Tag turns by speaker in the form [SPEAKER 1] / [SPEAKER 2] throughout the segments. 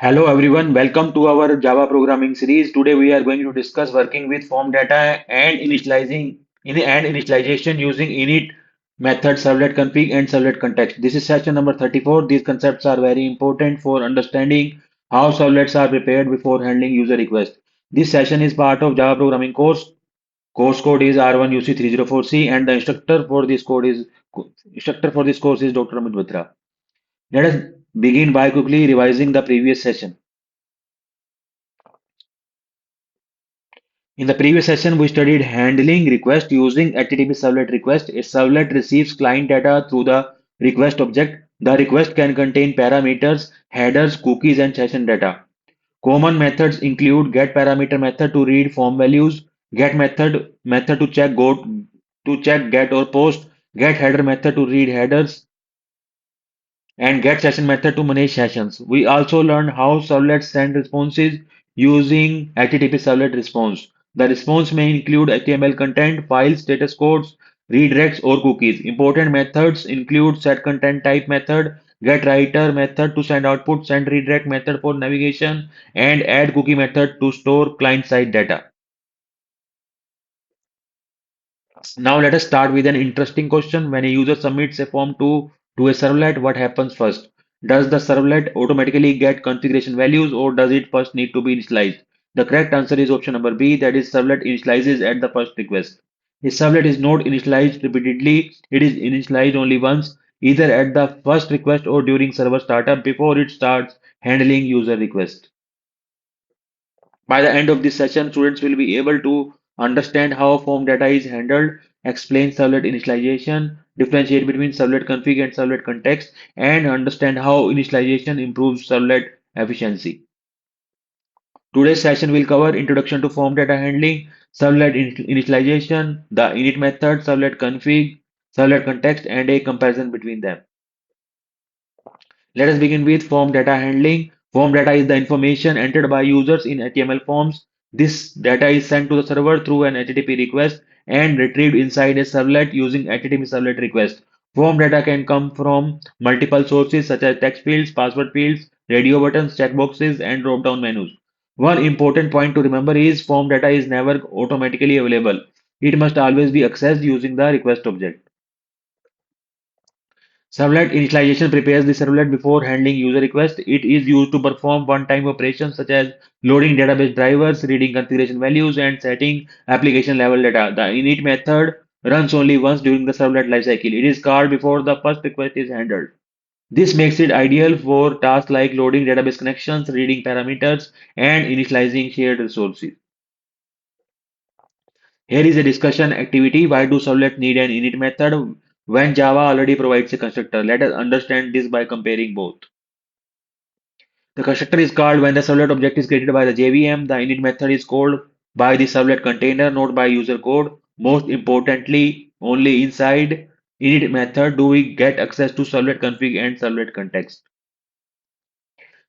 [SPEAKER 1] Hello everyone, welcome to our Java programming series. Today we are going to discuss working with form data and initialization using init method, ServletConfig and ServletContext. This is session number 34. These concepts are very important for understanding how servlets are prepared before handling user requests. This session is part of Java programming course. Course code is R1UC304C and the instructor for this course is Dr. Amit Batra. Let us begin by quickly revising the previous session. In the previous session, we studied handling request using HTTP servlet request. A servlet receives client data through the request object. The request can contain parameters, headers, cookies, and session data. Common methods include getParameter method to read form values, get method to check get or post, getHeader method to read headers, and getSession method to manage sessions. We also learned how servlets send responses using HTTP servlet response. The response may include HTML content, files, status codes, redirects, or cookies. Important methods include setContentType method, getWriter method to send output, sendRedirect method for navigation, and addCookie method to store client-side data. Now let us start with an interesting question. When a user submits a form to a servlet, what happens first? Does the servlet automatically get configuration values or does it first need to be initialized? The correct answer is option number B, that is servlet initializes at the first request. A servlet is not initialized repeatedly, it is initialized only once, either at the first request or during server startup before it starts handling user requests. By the end of this session, students will be able to understand how form data is handled, explain servlet initialization, differentiate between servlet config and servlet context, and understand how initialization improves servlet efficiency. Today's session will cover introduction to form data handling, initialization, the init method, servlet config, servlet context, and a comparison between them. Let us begin with form data handling. Form data is the information entered by users in HTML forms. This data is sent to the server through an HTTP request and retrieved inside a servlet using HTTP servlet request. Form data can come from multiple sources such as text fields, password fields, radio buttons, checkboxes, and drop-down menus. One important point to remember is form data is never automatically available. It must always be accessed using the request object. Servlet initialization prepares the servlet before handling user requests. It is used to perform one-time operations such as loading database drivers, reading configuration values, and setting application level data. The init method runs only once during the servlet lifecycle. It is called before the first request is handled. This makes it ideal for tasks like loading database connections, reading parameters, and initializing shared resources. Here is a discussion activity. Why do servlets need an init method when Java already provides a constructor? Let us understand this by comparing both. The constructor is called when the servlet object is created by the JVM. The init method is called by the servlet container, not by user code. Most importantly, only inside init method do we get access to servlet config and servlet context.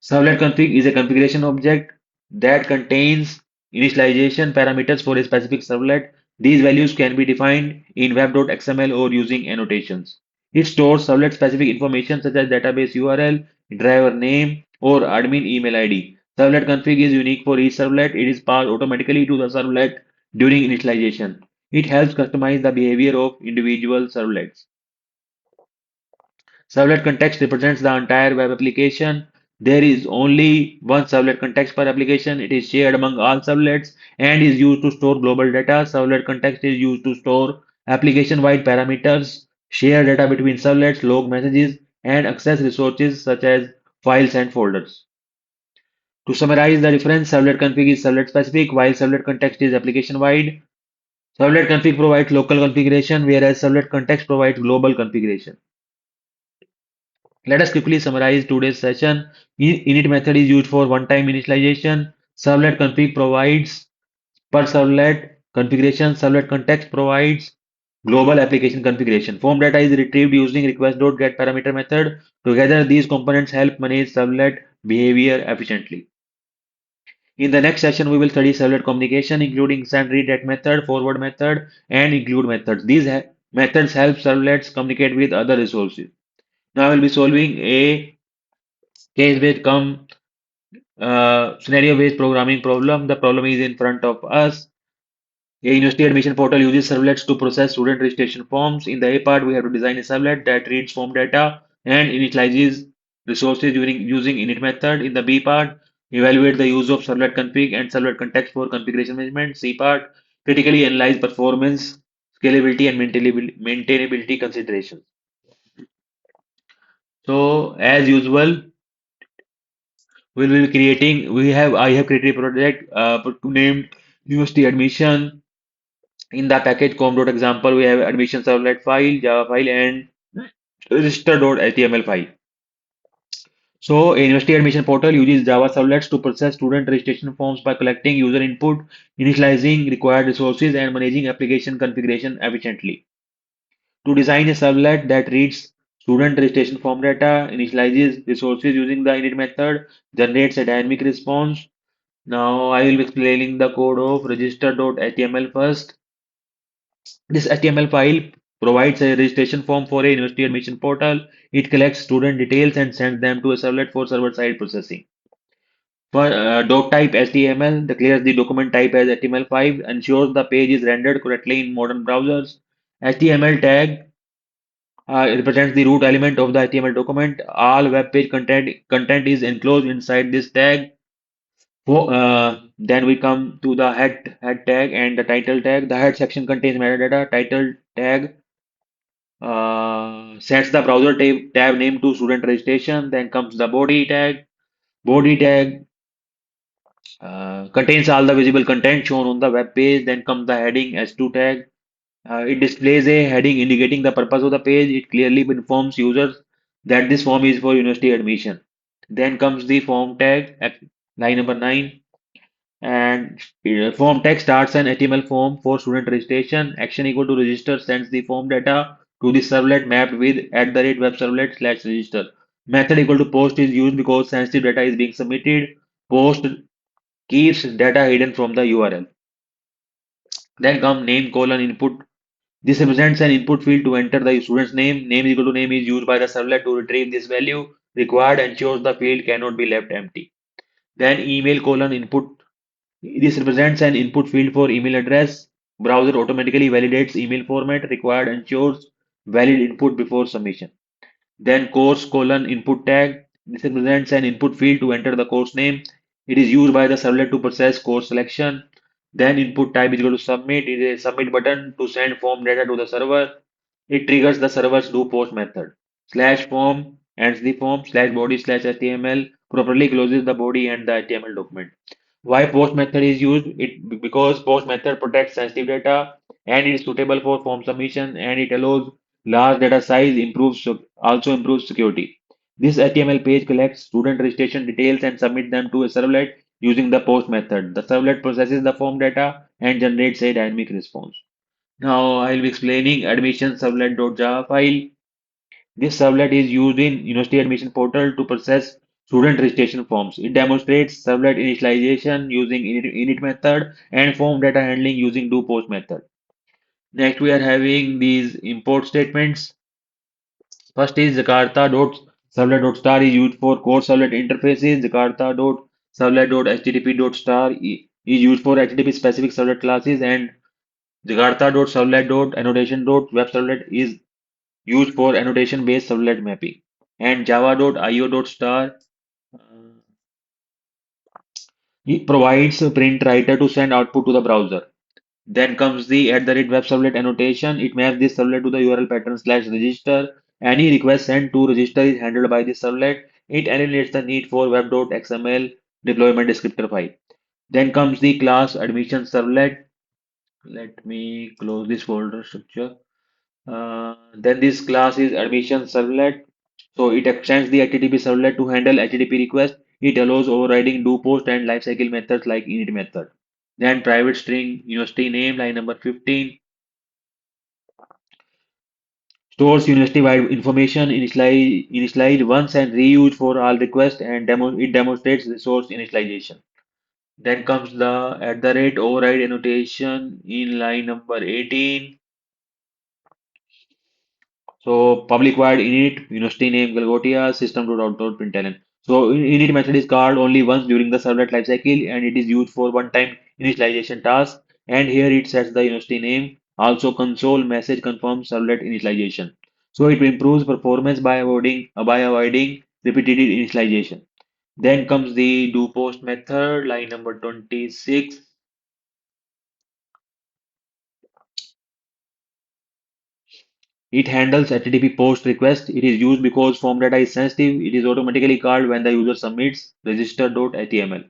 [SPEAKER 1] Servlet config is a configuration object that contains initialization parameters for a specific servlet. These values can be defined in web.xml or using annotations. It stores servlet specific information such as database URL, driver name, or admin email ID. Servlet config is unique for each servlet. It is passed automatically to the servlet during initialization. It helps customize the behavior of individual servlets. Servlet context represents the entire web application. There is only one servlet context per application. It is shared among all servlets and is used to store global data. Servlet context is used to store application-wide parameters, share data between servlets, log messages, and access resources such as files and folders. To summarize the difference, servlet config is servlet specific, while servlet context is application wide. Servlet config provides local configuration, whereas servlet context provides global configuration. Let us quickly summarize today's session. Init method is used for one-time initialization. Servlet config provides per servlet configuration. Servlet context provides global application configuration. Form data is retrieved using request.getParameter method. Together, these components help manage servlet behavior efficiently. In the next session, we will study servlet communication, including send, redirect method, forward method, and include methods. These methods help servlets communicate with other resources. Now I will be solving a case-based Scenario-based programming problem. The problem is in front of us. A university admission portal uses servlets to process student registration forms. In the A part, we have to design a servlet that reads form data and initializes resources using init method. In the B part, evaluate the use of ServletConfig and ServletContext for configuration management. C part, critically analyze performance, scalability, and maintainability considerations. So, as usual, I have created a project named university admission. In the package com.example, we have admission servlet file, Java file, and register.html file. So, a university admission portal uses Java servlets to process student registration forms by collecting user input, initializing required resources, and managing application configuration efficiently. To design a servlet that reads student registration form data, initializes resources using the init method, generates a dynamic response. Now, I will be explaining the code of register.html first. This HTML file provides a registration form for a university admission portal. It collects student details and sends them to a servlet for server-side processing. For doc type HTML, declares the document type as HTML5, ensures the page is rendered correctly in modern browsers. HTML tag represents the root element of the HTML document. All web page content is enclosed inside this tag. Then we come to the head tag and the title tag. The head section contains metadata. Title tag sets the browser tab name to student registration. Then comes the body tag. Body tag contains all the visible content shown on the web page. Then comes the heading S2 tag. It displays a heading indicating the purpose of the page. It clearly informs users that this form is for university admission. Then comes the form tag at line number 9. And form text starts an HTML form for student registration. Action equal to register sends the form data to the servlet mapped with @web servlet slash register. Method equal to post is used because sensitive data is being submitted. Post keeps data hidden from the URL. Then come name colon input. This represents an input field to enter the student's name. Name equal to name is used by the servlet to retrieve this value. Required ensures the field cannot be left empty. Then email colon input. This represents an input field for email address. Browser automatically validates email format required ensures valid input before submission. Then course colon input tag. This represents an input field to enter the course name. It is used by the servlet to process course selection. Then input type is equal to submit. It is a submit button to send form data to the server. It triggers the server's do post method. Slash form ends the form. Slash body slash HTML properly closes the body and the HTML document. Why post method is used? Because post method protects sensitive data and it is suitable for form submission and it allows large data size also improves security. This HTML page collects student registration details and submits them to a servlet using the post method. The servlet processes the form data and generates a dynamic response. Now I'll be explaining admission servlet.java file. This servlet is used in university admission portal to process student registration forms. It demonstrates servlet initialization using init method and form data handling using do post method. Next, we are having these import statements. First is Jakarta.servlet.star is used for core servlet interfaces. Jakarta.servlet.http.star is used for HTTP specific servlet classes and Jakarta.servlet.annotation.webservlet is used for annotation-based servlet mapping. And java.io.star it provides a print writer to send output to the browser. Then comes the @web servlet annotation. It maps this servlet to the URL pattern slash register. Any request sent to register is handled by this servlet. It eliminates the need for web.xml deployment descriptor file. Then comes the class admission servlet. Let me close this folder structure. Then this class is admission servlet. So it extends the HTTP servlet to handle HTTP request. It allows overriding do post and lifecycle methods like init method. Then private string university name line number 15 stores university-wide information initialized once and reused for all requests and it demonstrates resource initialization. Then comes the override annotation in line number 18. So public void init, university name Galgotia, system.out.println. So init method is called only once during the servlet lifecycle and it is used for one-time initialization task. And here it sets the university name. Also console message confirms servlet initialization. So it improves performance by avoiding repetitive initialization. Then comes the do post method, line number 26. It handles HTTP post request. It is used because form data is sensitive. It is automatically called when the user submits register.html.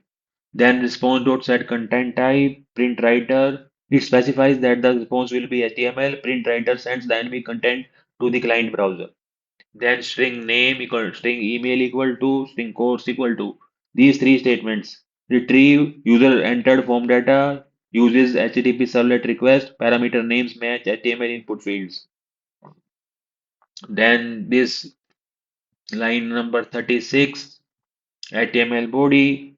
[SPEAKER 1] Then response.set content type, print writer. It specifies that the response will be HTML. Print writer sends dynamic content to the client browser. Then string name equal string email equal to string course equal to. These three statements. Retrieve user entered form data, uses HTTP servlet request, parameter names match HTML input fields. Then this line number 36, HTML body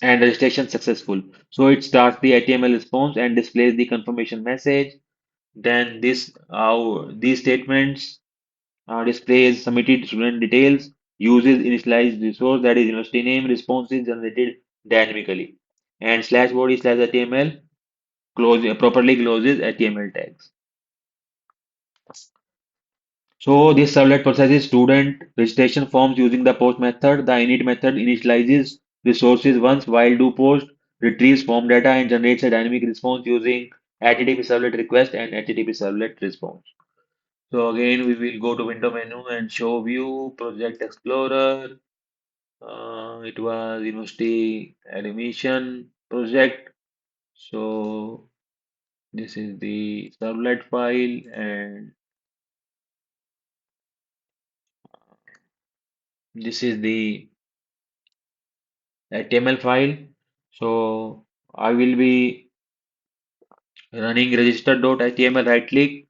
[SPEAKER 1] and registration successful. So it starts the HTML response and displays the confirmation message. Then these statements displays submitted student details, uses initialized resource that is university name, response is generated dynamically. And slash body slash HTML properly closes HTML tags. So this servlet processes student registration forms using the post method. The init method initializes resources once while do post retrieves form data and generates a dynamic response using HTTP servlet request and HTTP servlet response. So again, we will go to window menu and show view, project explorer. It was university admission project. So this is the servlet file and this is the HTML file. So I will be running register.html, right click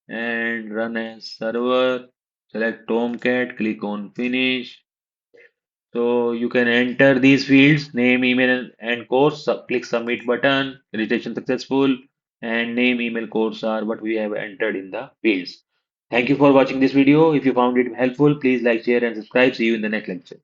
[SPEAKER 1] and run as server. Select Tomcat, click on finish. So you can enter these fields, name, email, and course. Click submit button, registration successful, and name, email, course are what we have entered in the fields. Thank you for watching this video. If you found it helpful, please like, share, and subscribe. See you in the next lecture.